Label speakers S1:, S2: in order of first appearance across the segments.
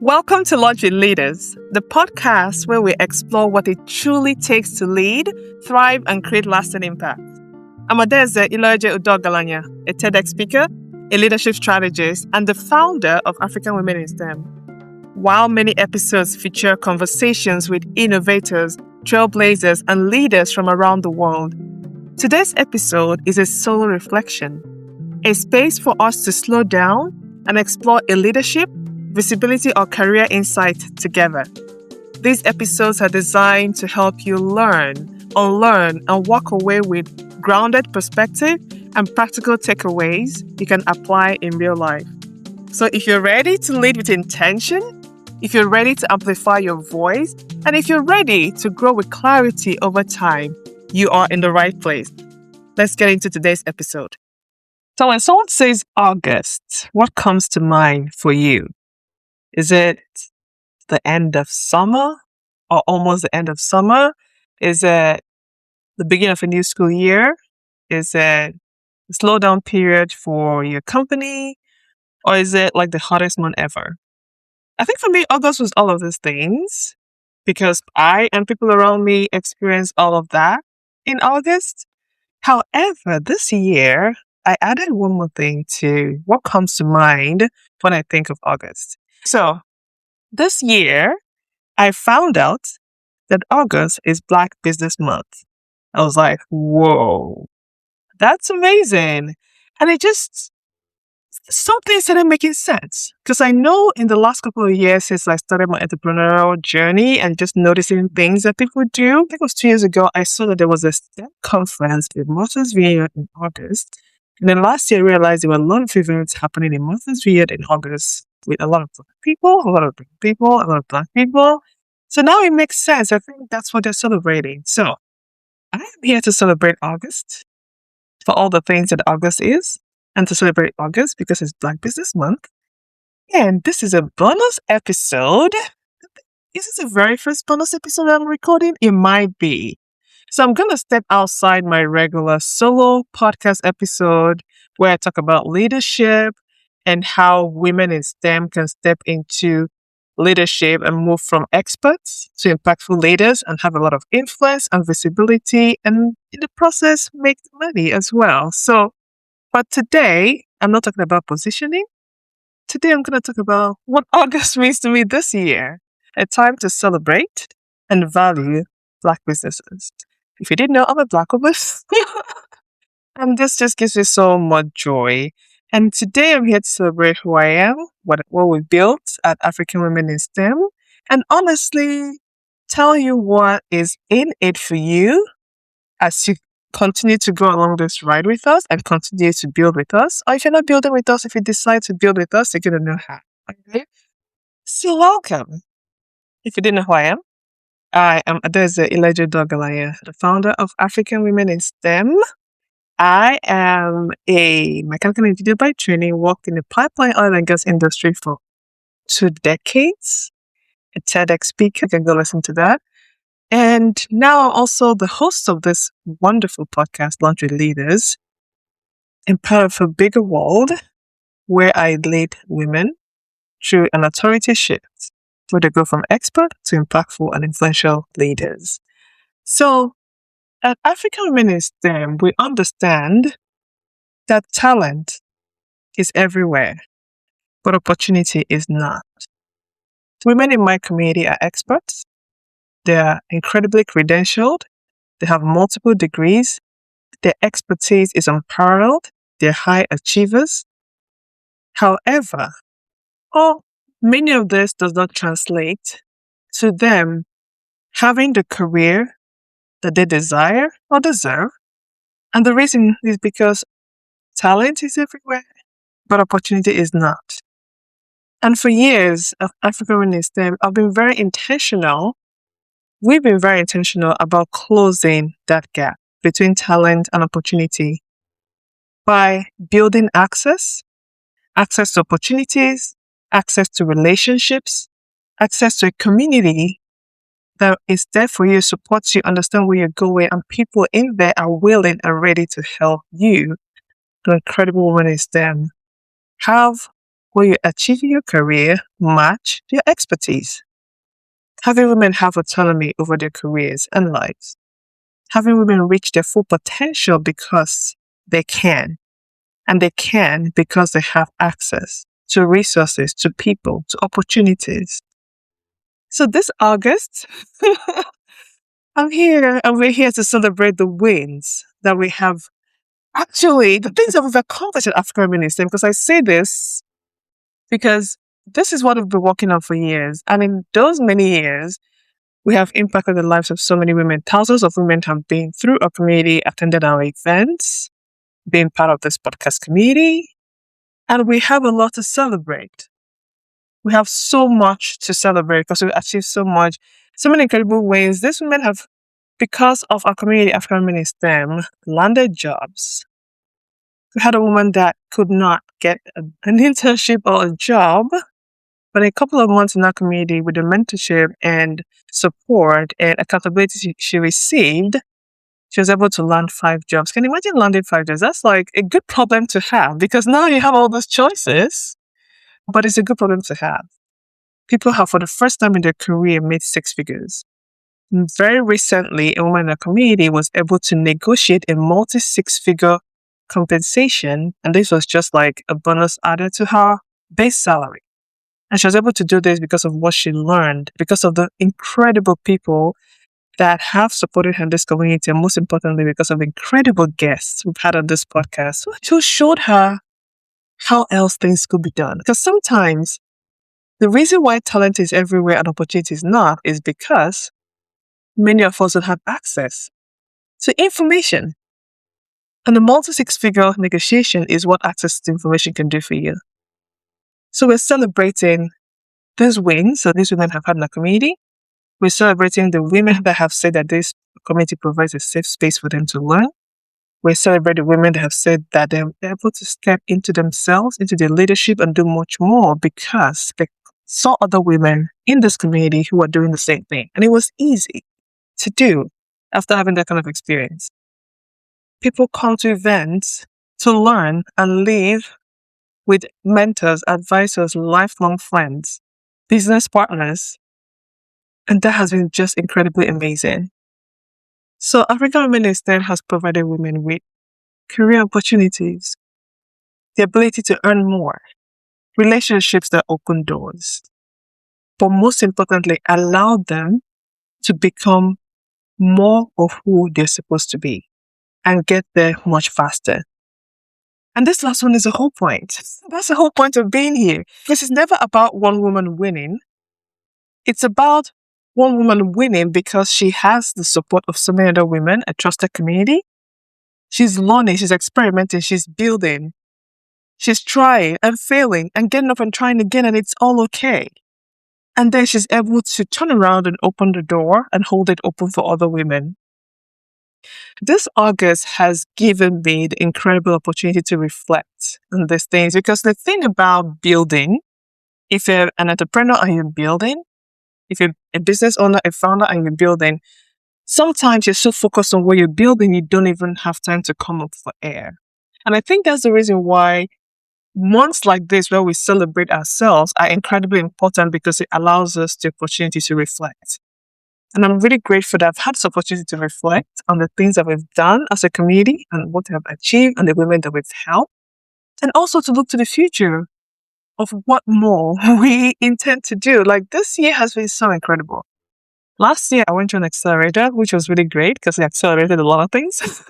S1: Welcome to Lunch with Leaders, the podcast where we explore what it truly takes to lead, thrive, and create lasting impact. I'm Adeze Iloje Udogalanya, a TEDx speaker, a leadership strategist, and the founder of African Women in STEM. While many episodes feature conversations with innovators, trailblazers, and leaders from around the world, today's episode is a solo reflection, a space for us to slow down and explore a leadership, visibility, or career insight together. These episodes are designed to help you learn, unlearn, and walk away with grounded perspective and practical takeaways you can apply in real life. So if you're ready to lead with intention, if you're ready to amplify your voice, and if you're ready to grow with clarity over time, you are in the right place. Let's get into today's episode. So when someone says August, what comes to mind for you? Is it the end of summer or almost the end of summer? Is it the beginning of a new school year? Is it a slowdown period for your company? Or is it like the hottest month ever? I think for me, August was all of these things because I and people around me experienced all of that in August. However, this year, I added one more thing to what comes to mind when I think of August. So this year, I found out that August is Black Business Month. I was like, whoa, that's amazing. And something started making sense. Because I know in the last couple of years since I started my entrepreneurial journey and just noticing things that people do, I think it was 2 years ago, I saw that there was a STEM conference in Martha's Vineyard in August. And then last year, I realized there were a lot of events happening in Martha's Vineyard in August with a lot of Black people, a lot of Black people, a lot of Black people. So now it makes sense. I think that's what they're celebrating. So I am here to celebrate August for all the things that August is and to celebrate August because it's Black Business Month. And this is a bonus episode. Is this the very first bonus episode I'm recording? It might be. So I'm going to step outside my regular solo podcast episode where I talk about leadership and how women in STEM can step into leadership and move from experts to impactful leaders and have a lot of influence and visibility and in the process make money as well. So, but today, I'm not talking about positioning. Today, I'm going to talk about what August means to me this year. A time to celebrate and value Black businesses. If you didn't know, I'm a Black woman. And this just gives me so much joy. And today I'm here to celebrate who I am, what we built at African Women in STEM, and honestly tell you what is in it for you as you continue to go along this ride with us and continue to build with us. Or if you're not building with us, if you decide to build with us, you're going to know how. Okay? So welcome. If you didn't know who I am Adeze Iloje Udogalanya, the founder of African Women in STEM. I am a mechanical engineer by training, worked in the pipeline oil and gas industry for 2 decades, a TEDx speaker, you can go listen to that. And now I'm also the host of this wonderful podcast, Lunch with Leaders, and part of a bigger world where I lead women through an authority shift, where they go from expert to impactful and influential leaders. So at African Women in STEM, we understand that talent is everywhere, but opportunity is not. Women in my community are experts. They are incredibly credentialed. They have multiple degrees. Their expertise is unparalleled. They're high achievers. However, many of this does not translate to them having the career that they desire or deserve. And the reason is because talent is everywhere, but opportunity is not. And for years of African Women in STEM, I've been very intentional. We've been very intentional about closing that gap between talent and opportunity by building access to opportunities, access to relationships, access to a community that is there for you, supports you, understand where you're going, and people in there are willing and ready to help you, the incredible women in STEM, have will you achieve in your career match your expertise? Having women have autonomy over their careers and lives. Having women reach their full potential because they can. And they can because they have access to resources, to people, to opportunities. So this August, I'm here and we're here to celebrate the wins that we have. Actually, the things that we've accomplished at African Women in STEM, because I say this because this is what we've been working on for years. And in those many years, we have impacted the lives of so many women. Thousands of women have been through our community, attended our events, been part of this podcast community, and we have a lot to celebrate. We have so much to celebrate because we've achieved so much, so many incredible ways. These women have, because of our community, African Women in STEM, landed jobs. We had a woman that could not get an internship or a job, but a couple of months in our community with the mentorship and support and accountability she received, she was able to land 5 jobs. Can you imagine landing 5 jobs? That's like a good problem to have because now you have all those choices, but it's a good problem to have. People have, for the first time in their career, made 6 figures. Very recently, a woman in our community was able to negotiate a multi-6-figure compensation, and this was just like a bonus added to her base salary. And she was able to do this because of what she learned, because of the incredible people that have supported her in this community, and most importantly, because of incredible guests we've had on this podcast who showed her how else things could be done. Because sometimes the reason why talent is everywhere and opportunity is not is because many of us don't have access to information. And the multi-6-figure negotiation is what access to information can do for you. So we're celebrating these wins that these women have had in the community. We're celebrating the women that have said that this community provides a safe space for them to learn. We're celebrating women that have said that they're able to step into themselves, into their leadership, and do much more because they saw other women in this community who are doing the same thing. And it was easy to do after having that kind of experience. People come to events to learn and live with mentors, advisors, lifelong friends, business partners. And that has been just incredibly amazing. So African Women in STEM has provided women with career opportunities, the ability to earn more, relationships that open doors, but most importantly, allow them to become more of who they're supposed to be and get there much faster. And this last one is the whole point. That's the whole point of being here. This is never about one woman winning. It's about one woman winning because she has the support of so many other women, a trusted community. She's learning, she's experimenting, she's building. She's trying and failing and getting up and trying again, and it's all okay. And then she's able to turn around and open the door and hold it open for other women. This August has given me the incredible opportunity to reflect on these things because the thing about building, if you're an entrepreneur and you're building, if you're a business owner, a founder and you're building, sometimes you're so focused on what you're building, you don't even have time to come up for air. And I think that's the reason why months like this, where we celebrate ourselves, are incredibly important because it allows us the opportunity to reflect. And I'm really grateful that I've had this opportunity to reflect on the things that we've done as a community and what we have achieved and the women that we've helped. And also to look to the future of what more we intend to do. Like this year has been so incredible. Last year, I went to an accelerator, which was really great because it accelerated a lot of things.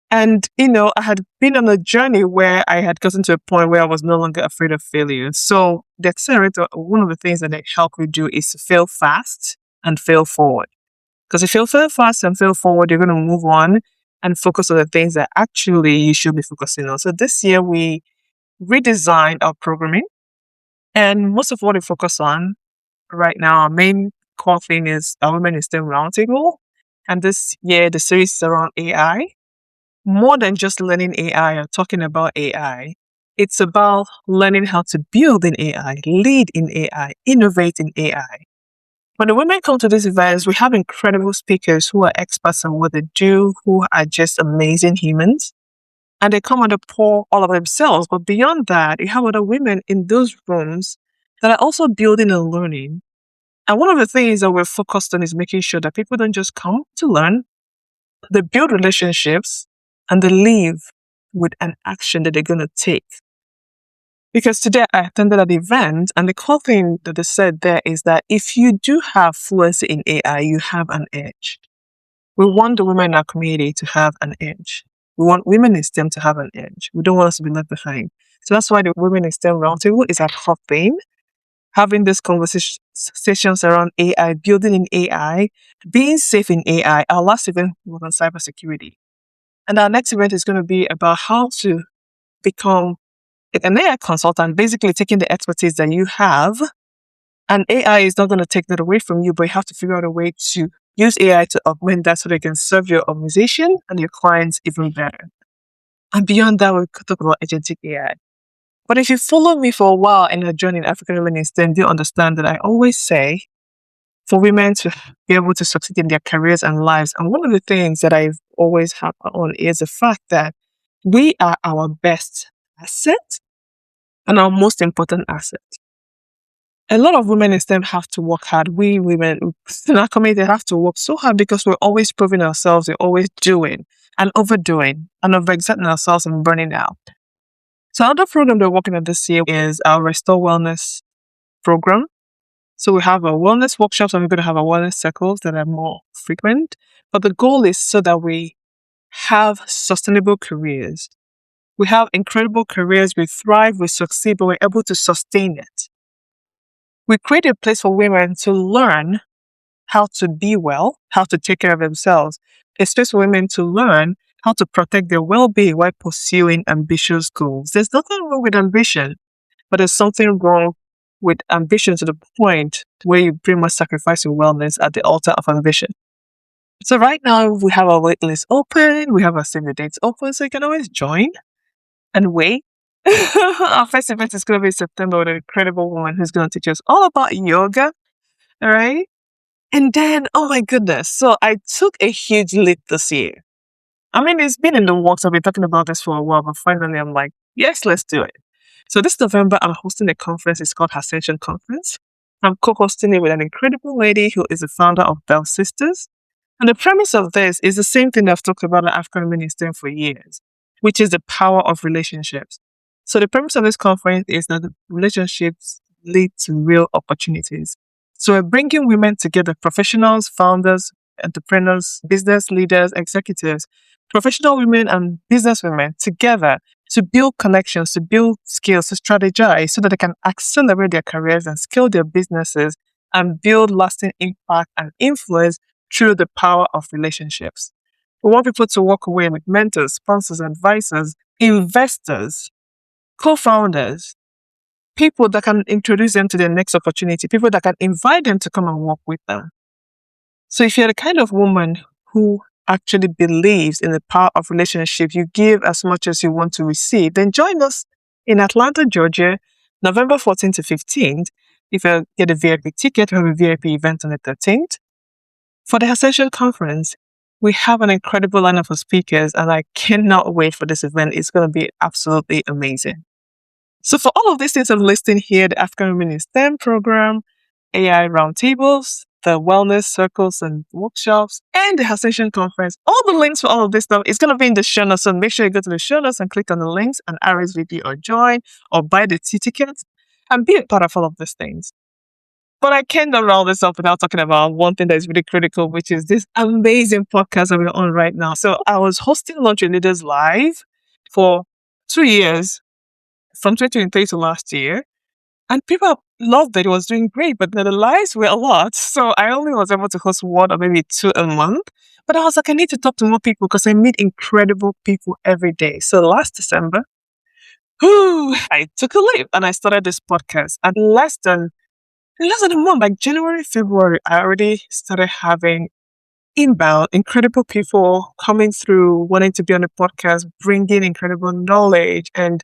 S1: And, I had been on a journey where I had gotten to a point where I was no longer afraid of failure. So the accelerator, one of the things that they help you do is to fail fast and fail forward. Because if you fail fast and fail forward, you're going to move on and focus on the things that actually you should be focusing on. So this year, we redesigned our programming. And most of what we focus on right now, our main core thing is our Women in STEM Roundtable. And this year, the series is around AI. More than just learning AI or talking about AI, it's about learning how to build in AI, lead in AI, innovate in AI. When the women come to these events, we have incredible speakers who are experts on what they do, who are just amazing humans. and they come and they pour all of themselves. But beyond that, you have other women in those rooms that are also building and learning. And one of the things that we're focused on is making sure that people don't just come to learn, they build relationships and they leave with an action that they're going to take. Because today I attended an event, and the core thing that they said there is that if you do have fluency in AI, you have an edge. We want the women in our community to have an edge. We want women in STEM to have an edge. We don't want us to be left behind. So that's why the Women in STEM Roundtable is our hot theme. Having these conversations around AI, building in AI, being safe in AI. Our last event was on cybersecurity. And our next event is going to be about how to become an AI consultant, basically taking the expertise that you have. And AI is not going to take that away from you, but you have to figure out a way to use AI to augment that so they can serve your organization and your clients even better. And beyond that, we could talk about agentic AI. But if you follow me for a while in a journey in African women in STEM, you understand that I always say for women to be able to succeed in their careers and lives. And one of the things that I've always had on is the fact that we are our best asset and our most important asset. A lot of women in STEM have to work hard. We women in our community have to work so hard because we're always proving ourselves, we're always doing and overdoing and overexerting ourselves and burning out. So another program that we're working on this year is our Restore Wellness program. So we have our wellness workshops, and we're going to have our wellness circles that are more frequent. But the goal is so that we have sustainable careers. We have incredible careers, we thrive, we succeed, but we're able to sustain it. We create a place for women to learn how to be well, how to take care of themselves. A space for women to learn how to protect their well-being while pursuing ambitious goals. There's nothing wrong with ambition, but there's something wrong with ambition to the point where you pretty much sacrifice your wellness at the altar of ambition. So right now we have our wait list open, we have our save the dates open, so you can always join and wait. Our first event is going to be in September with an incredible woman who's going to teach us all about yoga. All right. And then, oh my goodness. So I took a huge leap this year. I mean, it's been in the works. I've been talking about this for a while, but finally I'm like, yes, let's do it. So this November, I'm hosting a conference. It's called Ascension Conference. I'm co-hosting it with an incredible lady who is the founder of Bell Sisters. And the premise of this is the same thing I've talked about in African women in STEM for years, which is the power of relationships. So the premise of this conference is that the relationships lead to real opportunities. So we're bringing women together, professionals, founders, entrepreneurs, business leaders, executives, professional women and business women together to build connections, to build skills, to strategize so that they can accelerate their careers and scale their businesses and build lasting impact and influence through the power of relationships. We want people to walk away with mentors, sponsors, advisors, investors, co-founders, people that can introduce them to their next opportunity, people that can invite them to come and work with them. So if you're the kind of woman who actually believes in the power of relationships, you give as much as you want to receive, then join us in Atlanta, Georgia, November 14th to 15th. If you get a VIP ticket, we have a VIP event on the 13th. For the Ascension Conference, we have an incredible lineup of speakers, and I cannot wait for this event. It's going to be absolutely amazing. So for all of these things I'm listing here, the African Women in STEM program, AI Roundtables, the wellness circles and workshops, and the Ascension Conference, all the links for all of this stuff is going to be in the show notes. So make sure you go to the show notes and click on the links and RSVP or join or buy the tickets and be a part of all of these things. But I cannot round this up without talking about one thing that is really critical, which is this amazing podcast that we're on right now. So I was hosting Launch Your Leaders Live for 2 years, from 2023 to last year. And people loved that it was doing great, but the lives were a lot. So I only was able to host 1 or maybe 2 a month. But I was like, I need to talk to more people because I meet incredible people every day. So last December, I took a leap and I started this podcast. And in less than a month, like January, February, I already started having inbound, incredible people coming through, wanting to be on the podcast, bringing incredible knowledge. And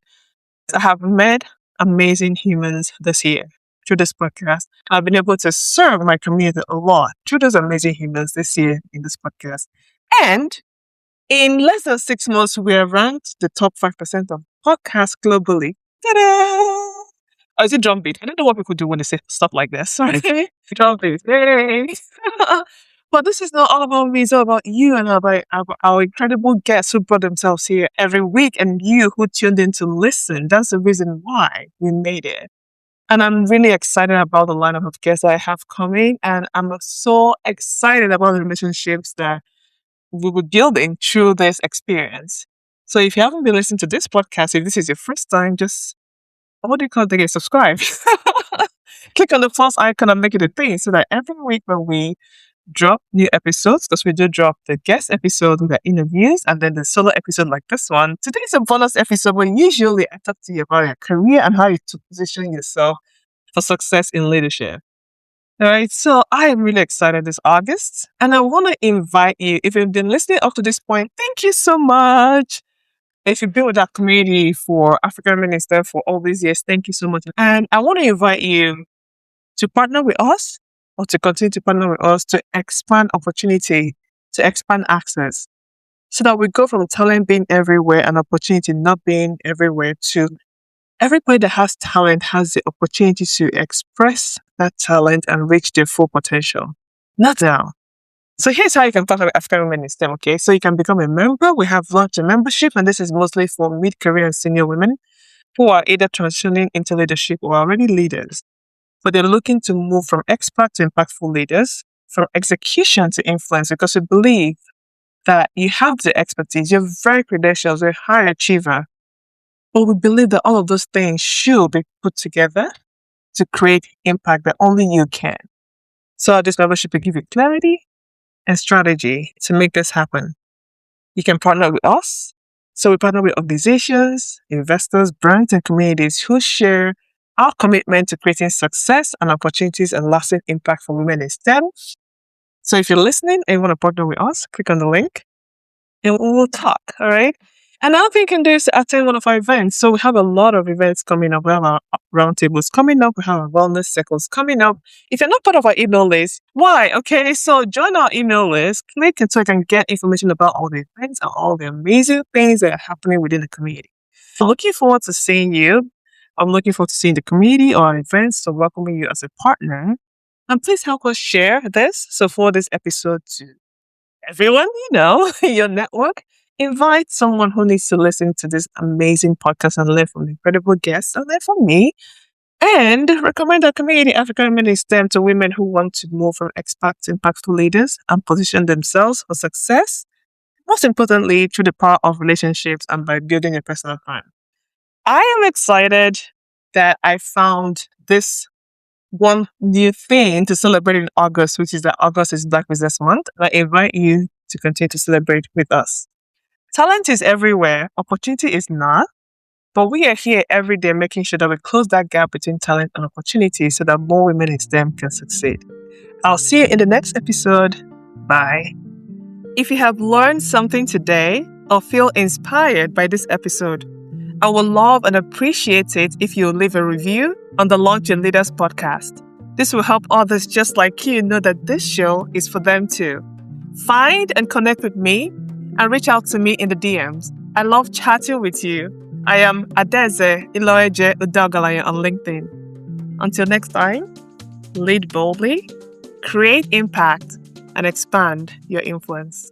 S1: I have met amazing humans this year through this podcast. I've been able to serve my community a lot through those amazing humans this year in this podcast. And In less than 6 months, we are ranked the top 5% of podcasts globally. Ta-da! Oh, is it drum beat? I don't know what people do when they say stuff like this. Sorry. Drum beat. Yay! But this is not all about me. It's all about you and about our incredible guests who brought themselves here every week and you who tuned in to listen. That's the reason why we made it. And I'm really excited about the lineup of guests I have coming. And I'm so excited about the relationships that we will be building through this experience. So if you haven't been listening to this podcast, if this is your first time, just, what do you call it again? Subscribe. Click on the plus icon and make it a thing so that every week when we drop new episodes, because we do drop the guest episode with the interviews and then the solo episode like this one. Today is a bonus episode where usually I talk to you about your career and how you to position yourself for success in leadership. All right, so I am really excited this August, and I want to invite you, if you've been listening up to this point, thank you so much. If you've been with our community for African Women in STEM for all these years, thank you so much. And I want to invite you to partner with us or to continue to partner with us to expand opportunity, to expand access, so that we go from talent being everywhere and opportunity not being everywhere to everybody that has talent has the opportunity to express that talent and reach their full potential. Not now. So here's how you can partner with African Women in STEM, okay? So you can become a member. We have launched a membership, and this is mostly for mid-career and senior women who are either transitioning into leadership or already leaders, but they're looking to move from expert to impactful leaders, from execution to influence, because we believe that you have the expertise, you're very credentialed, you're a high achiever, but we believe that all of those things should be put together to create impact that only you can. So this membership will give you clarity and strategy to make this happen. You can partner with us. So we partner with organizations, investors, brands, and communities who share our commitment to creating success and opportunities and lasting impact for women in STEM. So if you're listening and you want to partner with us, click on the link and we will talk, all right? Another thing you can do is to attend one of our events. So we have a lot of events coming up. We have our roundtables coming up. We have our wellness circles coming up. If you're not part of our email list, why? Okay, so join our email list. Click it so you can get information about all the events and all the amazing things that are happening within the community. I'm looking forward to seeing you. I'm looking forward to seeing the community or our events, so welcoming you as a partner. And please help us share this. So for this episode to everyone, your network, invite someone who needs to listen to this amazing podcast and learn from incredible guests and learn from me. And recommend our community, African Women in STEM, to women who want to move from expert to impactful leaders and position themselves for success. Most importantly, through the power of relationships and by building a personal brand. I am excited that I found this one new thing to celebrate in August, which is that August is Black Business Month. And I invite you to continue to celebrate with us. Talent is everywhere. Opportunity is not. But we are here every day making sure that we close that gap between talent and opportunity so that more women in STEM can succeed. I'll see you in the next episode. Bye. If you have learned something today or feel inspired by this episode, I would love and appreciate it if you leave a review on the Launch Your Leaders podcast. This will help others just like you know that this show is for them too. Find and connect with me and reach out to me in the DMs. I love chatting with you. I am Adeze Iloeje Udagalayan on LinkedIn. Until next time, lead boldly, create impact, and expand your influence.